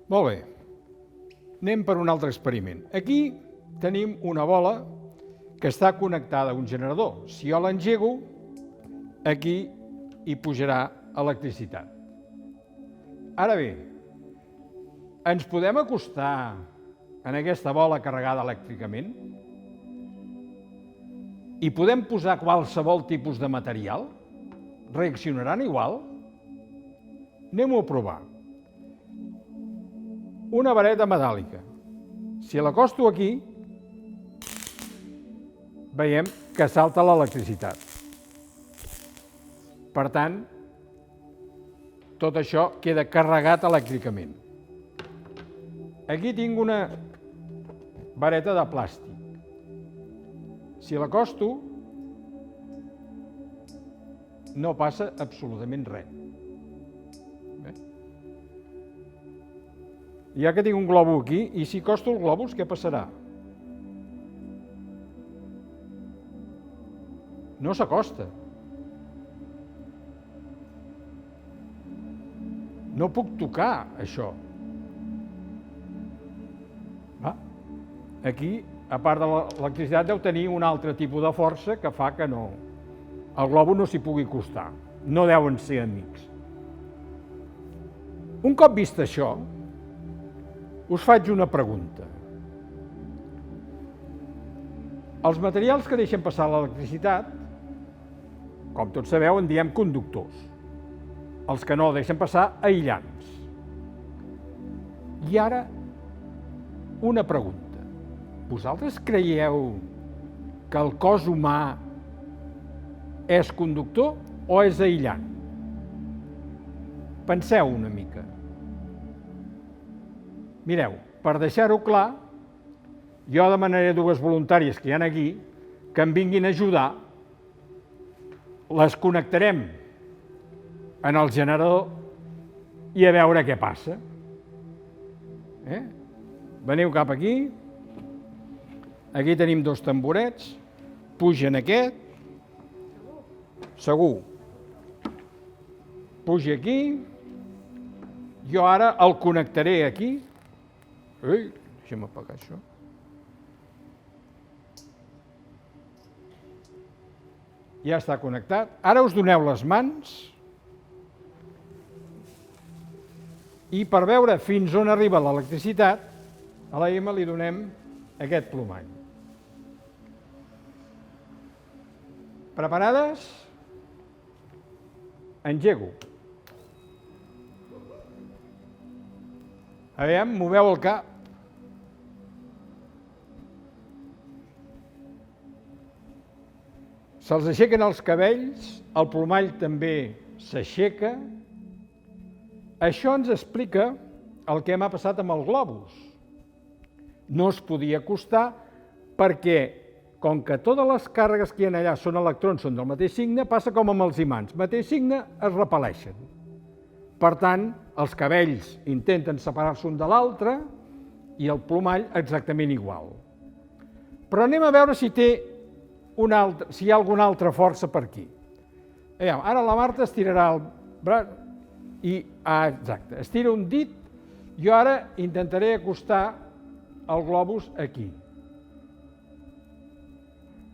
Molt bé. Anem per un altre experiment. Aquí tenim una bola que està connectada a un generador. Si jo l'engego, aquí hi pujarà electricitat. Ara bé, ens podem acostar en aquesta bola carregada elèctricament? I podem posar qualsevol tipus de material? Reaccionaran igual? Anem-ho a provar. Una vareta metàl·lica. Si l'acosto aquí, veiem que salta l'electricitat. Per tant, tot això queda carregat elèctricament. Aquí tinc una vareta de plàstic. Si l'acosto, no passa absolutament res. Ja que tinc un globus aquí, i si acosto el globus, què passarà? No s'acosta. No puc tocar això. Aquí, a part de l'electricitat, deu tenir un altre tipus de força que fa que no, el globus no s'hi pugui acostar. No deuen ser amics. Un cop vist això, us faig una pregunta. Els materials que deixen passar l'electricitat, com tots sabeu, en diem conductors. Els que no deixen passar, aïllants. I ara, una pregunta. Vosaltres creieu que el cos humà és conductor o és aïllant? Penseu una mica. Mireu, per deixar-ho clar, jo demanaré a dues voluntàries que hi ha aquí que em vinguin a ajudar. Les connectarem en el generador i a veure què passa. Veniu cap aquí. Aquí tenim dos tamborets. Pugen aquest. Segur. Puja aquí. Jo ara el connectaré aquí. Ei, deixa'm apagar això. Ja està connectat. Ara us doneu les mans i per veure fins on arriba l'electricitat, a la Emma li donem aquest plomall. Preparades? Engego. Aviam, moveu el cap. Se'ls aixequen els cabells, el plomall també s'aixeca. Això ens explica el que m'ha passat amb el globus. No es podia acostar perquè, com que totes les càrregues que hi ha allà són electrons, són del mateix signe, passa com amb els imants. Mateix signe es repel·leixen. Per tant, els cabells intenten separar-se un de l'altre i el plomall exactament igual. Però anem a veure si hi ha alguna altra força per aquí. Ara la Marta estirarà el braç i, exacte, estira un dit. Jo ara intentaré acostar el globus aquí.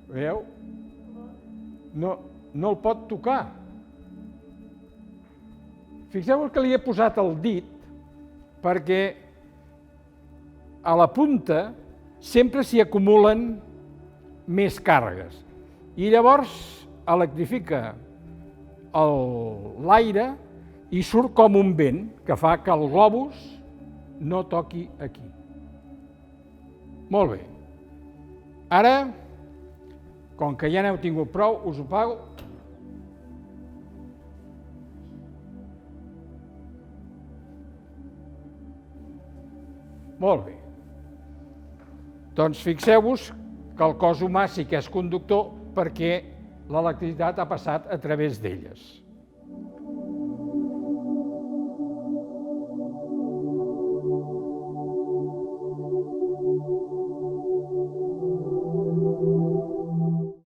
Veieu? No el pot tocar. Fixeu-vos que li he posat el dit perquè a la punta sempre s'hi acumulen més càrregues i llavors electrifica l'aire i surt com un vent que fa que el globus no toqui aquí. Molt bé. Ara, com que ja n'heu tingut prou, us ho apago. Molt bé. Doncs fixeu-vos que el cos humà sí que és conductor perquè l'electricitat ha passat a través d'elles.